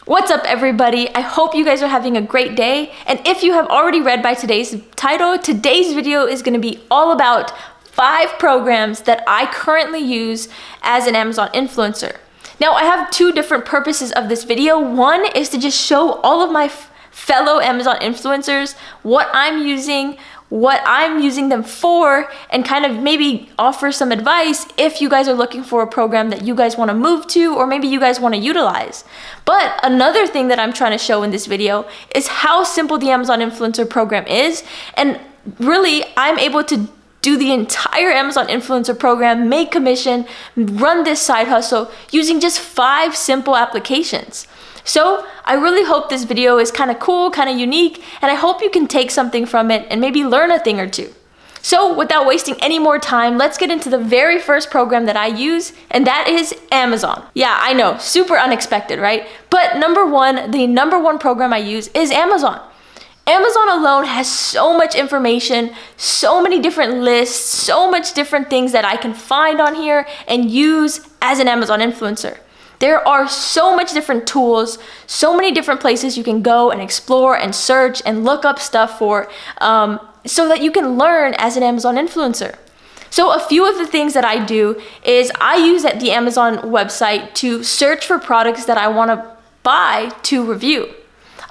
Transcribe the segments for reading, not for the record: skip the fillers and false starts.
What's up, everybody? I hope you guys are having a great day. And if you have already read by today's title, today's video is going to be all about 5 programs that I currently use as an Amazon influencer. Now, I have 2 different purposes of this video. One is to just show all of my fellow Amazon influencers what I'm using them for, and kind of maybe offer some advice if you guys are looking for a program that you guys want to move to, or maybe you guys want to utilize. But another thing that I'm trying to show in this video is how simple the Amazon influencer program is, and really I'm able to do the entire Amazon influencer program, make commission, run this side hustle using just 5 simple applications. So I really hope this video is kind of cool, kind of unique, and I hope you can take something from it and maybe learn a thing or two. So without wasting any more time, let's get into the very first program that I use, and that is Amazon. Yeah, I know, super unexpected, right? But the number one program I use is Amazon. Amazon alone has so much information, so many different lists, so much different things that I can find on here and use as an Amazon influencer. There are so much different tools, so many different places you can go and explore and search and look up stuff for, so that you can learn as an Amazon influencer. So a few of the things that I do is I use the Amazon website to search for products that I want to buy to review.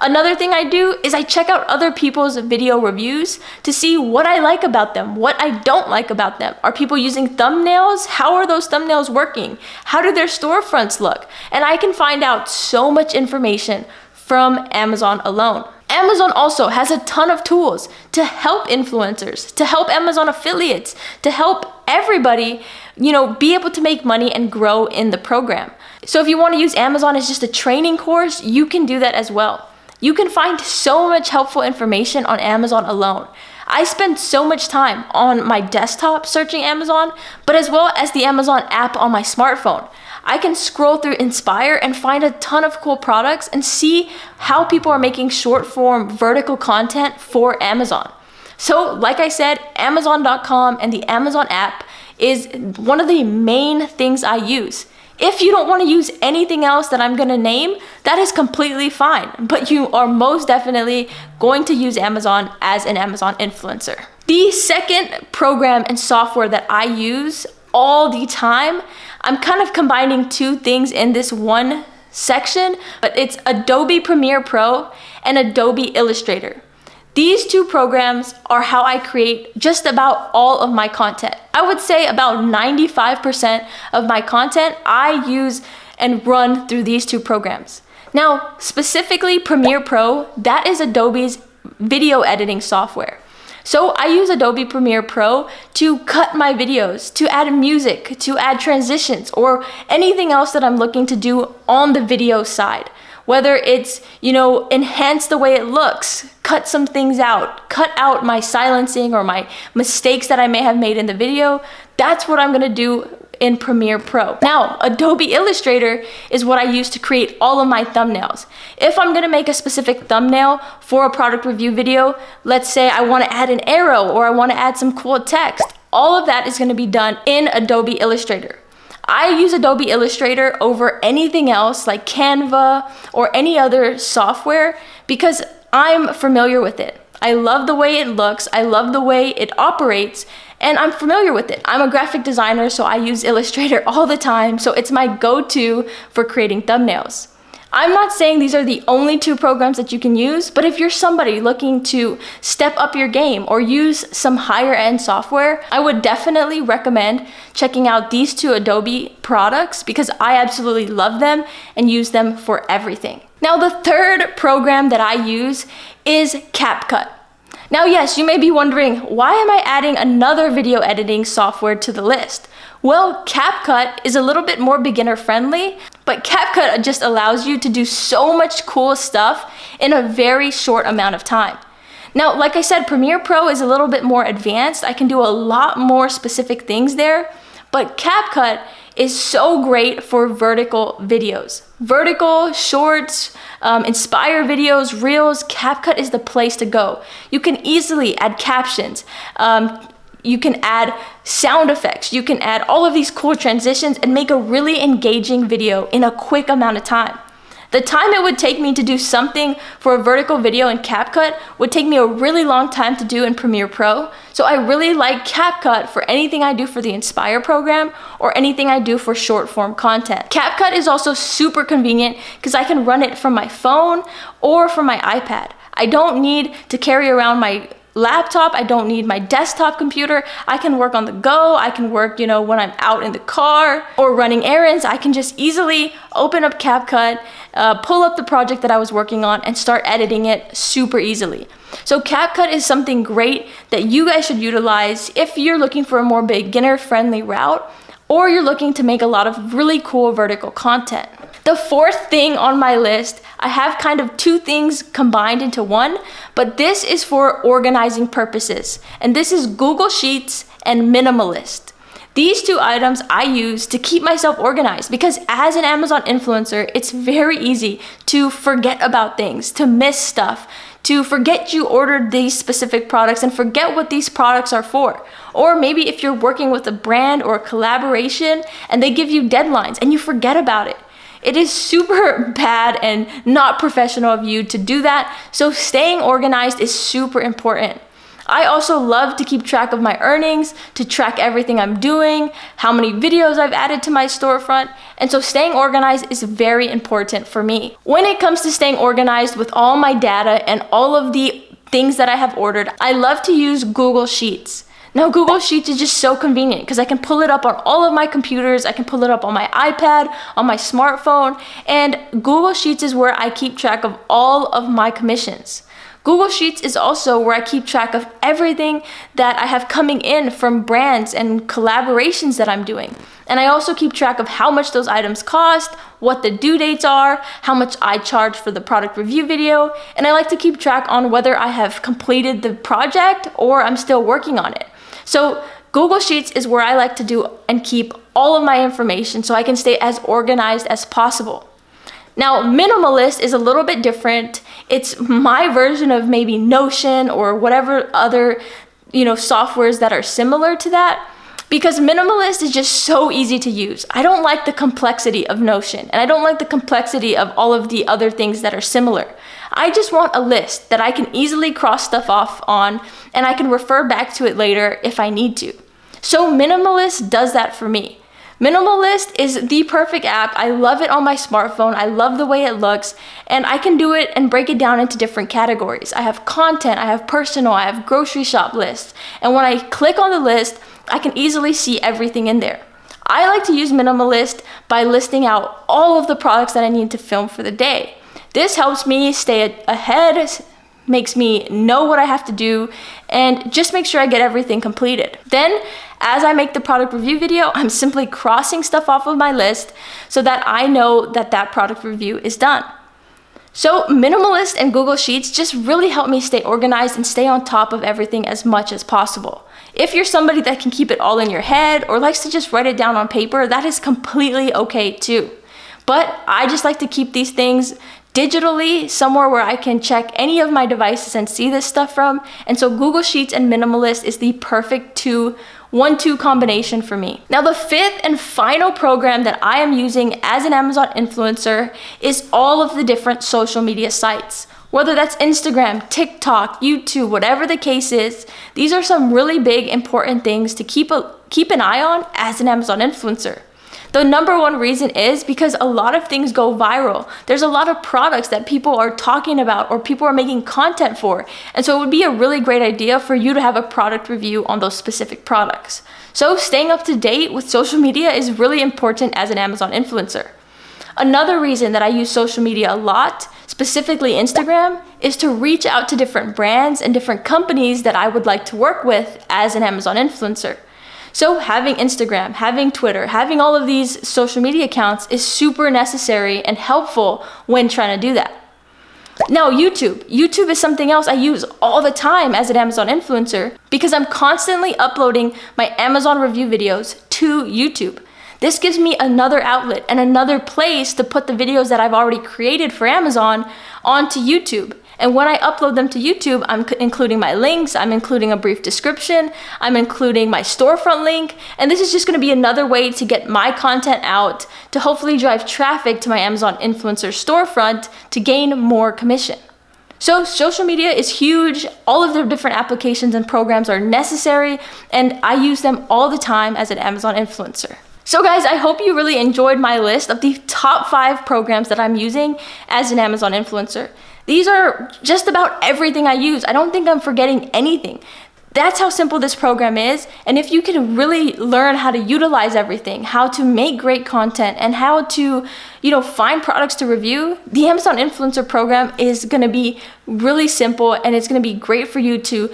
Another thing I do is I check out other people's video reviews to see what I like about them, what I don't like about them. Are people using thumbnails? How are those thumbnails working? How do their storefronts look? And I can find out so much information from Amazon alone. Amazon also has a ton of tools to help influencers, to help Amazon affiliates, to help everybody, be able to make money and grow in the program. So if you want to use Amazon as just a training course, you can do that as well. You can find so much helpful information on Amazon alone. I spend so much time on my desktop searching Amazon, but as well as the Amazon app on my smartphone. I can scroll through Inspire and find a ton of cool products and see how people are making short form vertical content for Amazon. So like I said, Amazon.com and the Amazon app is one of the main things I use. If you don't want to use anything else that I'm going to name, that is completely fine, but you are most definitely going to use Amazon as an Amazon influencer. The second program and software that I use all the time, I'm kind of combining 2 things in this one section, but it's Adobe Premiere Pro and Adobe Illustrator. These 2 programs are how I create just about all of my content. I would say about 95% of my content I use and run through these 2 programs. Now, specifically Premiere Pro, that is Adobe's video editing software. So I use Adobe Premiere Pro to cut my videos, to add music, to add transitions, or anything else that I'm looking to do on the video side. Whether it's, enhance the way it looks, cut some things out, cut out my silencing or my mistakes that I may have made in the video, that's what I'm gonna do in Premiere Pro. Now, Adobe Illustrator is what I use to create all of my thumbnails. If I'm gonna make a specific thumbnail for a product review video, let's say I wanna add an arrow or I wanna add some cool text, all of that is gonna be done in Adobe Illustrator. I use Adobe Illustrator over anything else like Canva or any other software because I'm familiar with it. I love the way it looks, I love the way it operates, and I'm familiar with it. I'm a graphic designer, so I use Illustrator all the time, so it's my go-to for creating thumbnails. I'm not saying these are the only 2 programs that you can use, but if you're somebody looking to step up your game or use some higher end software, I would definitely recommend checking out these 2 Adobe products because I absolutely love them and use them for everything. Now, the third program that I use is CapCut. Now, yes, you may be wondering, why am I adding another video editing software to the list? Well, CapCut is a little bit more beginner friendly, but CapCut just allows you to do so much cool stuff in a very short amount of time. Now, like I said, Premiere Pro is a little bit more advanced. I can do a lot more specific things there, but CapCut is so great for vertical videos. Vertical, shorts, Inspire videos, reels, CapCut is the place to go. You can easily add captions. You can add sound effects. You can add all of these cool transitions and make a really engaging video in a quick amount of time. The time it would take me to do something for a vertical video in CapCut would take me a really long time to do in Premiere Pro. So I really like CapCut for anything I do for the Inspire program or anything I do for short form content. CapCut is also super convenient because I can run it from my phone or from my iPad. I don't need to carry around my laptop. I don't need my desktop computer. I can work on the go. I can work, when I'm out in the car or running errands. I can just easily open up CapCut, pull up the project that I was working on, and start editing it super easily. So CapCut is something great that you guys should utilize if you're looking for a more beginner-friendly route or you're looking to make a lot of really cool vertical content. The fourth thing on my list, I have kind of two things combined into one, but this is for organizing purposes. And this is Google Sheets and Minimalist. These two items I use to keep myself organized because as an Amazon influencer, it's very easy to forget about things, to miss stuff, to forget you ordered these specific products and forget what these products are for. Or maybe if you're working with a brand or a collaboration and they give you deadlines and you forget about it. It is super bad and not professional of you to do that, so staying organized is super important. I also love to keep track of my earnings, to track everything I'm doing, how many videos I've added to my storefront, and so staying organized is very important for me. When it comes to staying organized with all my data and all of the things that I have ordered, I love to use Google Sheets. Now, Google Sheets is just so convenient because I can pull it up on all of my computers, I can pull it up on my iPad, on my smartphone, and Google Sheets is where I keep track of all of my commissions. Google Sheets is also where I keep track of everything that I have coming in from brands and collaborations that I'm doing. And I also keep track of how much those items cost, what the due dates are, how much I charge for the product review video, and I like to keep track on whether I have completed the project or I'm still working on it. So Google Sheets is where I like to do and keep all of my information so I can stay as organized as possible. Now, Minimalist is a little bit different. It's my version of maybe Notion or whatever other, softwares that are similar to that, because Minimalist is just so easy to use. I don't like the complexity of Notion, and I don't like the complexity of all of the other things that are similar. I just want a list that I can easily cross stuff off on, and I can refer back to it later if I need to. So Minimalist does that for me. Minimalist is the perfect app. I love it on my smartphone. I love the way it looks, and I can do it and break it down into different categories. I have content, I have personal, I have grocery shop lists, and when I click on the list, I can easily see everything in there. I like to use Minimalist by listing out all of the products that I need to film for the day. This helps me stay ahead, makes me know what I have to do, and just make sure I get everything completed. Then, as I make the product review video, I'm simply crossing stuff off of my list so that I know that that product review is done. So Minimalist and Google Sheets just really help me stay organized and stay on top of everything as much as possible. If you're somebody that can keep it all in your head or likes to just write it down on paper, that is completely okay too. But I just like to keep these things digitally, somewhere where I can check any of my devices and see this stuff from. And so Google Sheets and Minimalist is the perfect 1-2 combination for me. Now, the fifth and final program that I am using as an Amazon influencer is all of the different social media sites. Whether that's Instagram, TikTok, YouTube, whatever the case is, these are some really big, important things to keep an eye on as an Amazon influencer. The number one reason is because a lot of things go viral. There's a lot of products that people are talking about or people are making content for. And so it would be a really great idea for you to have a product review on those specific products. So staying up to date with social media is really important as an Amazon influencer. Another reason that I use social media a lot, specifically Instagram, is to reach out to different brands and different companies that I would like to work with as an Amazon influencer. So having Instagram, having Twitter, having all of these social media accounts is super necessary and helpful when trying to do that. Now, YouTube is something else I use all the time as an Amazon influencer because I'm constantly uploading my Amazon review videos to YouTube. This gives me another outlet and another place to put the videos that I've already created for Amazon onto YouTube. And when I upload them to YouTube, I'm including my links, I'm including a brief description, I'm including my storefront link, and this is just gonna be another way to get my content out to hopefully drive traffic to my Amazon influencer storefront to gain more commission. So social media is huge. All of their different applications and programs are necessary, and I use them all the time as an Amazon influencer. So guys, I hope you really enjoyed my list of the top 5 programs that I'm using as an Amazon influencer. These are just about everything I use. I don't think I'm forgetting anything. That's how simple this program is. And if you can really learn how to utilize everything, how to make great content, and how to, find products to review, the Amazon Influencer program is gonna be really simple, and it's gonna be great for you to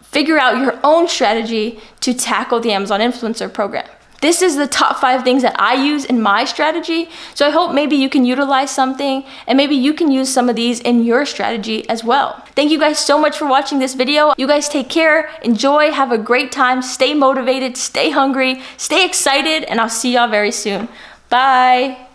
figure out your own strategy to tackle the Amazon Influencer program. This is the top 5 things that I use in my strategy. So I hope maybe you can utilize something, and maybe you can use some of these in your strategy as well. Thank you guys so much for watching this video. You guys take care, enjoy, have a great time, stay motivated, stay hungry, stay excited, and I'll see y'all very soon. Bye.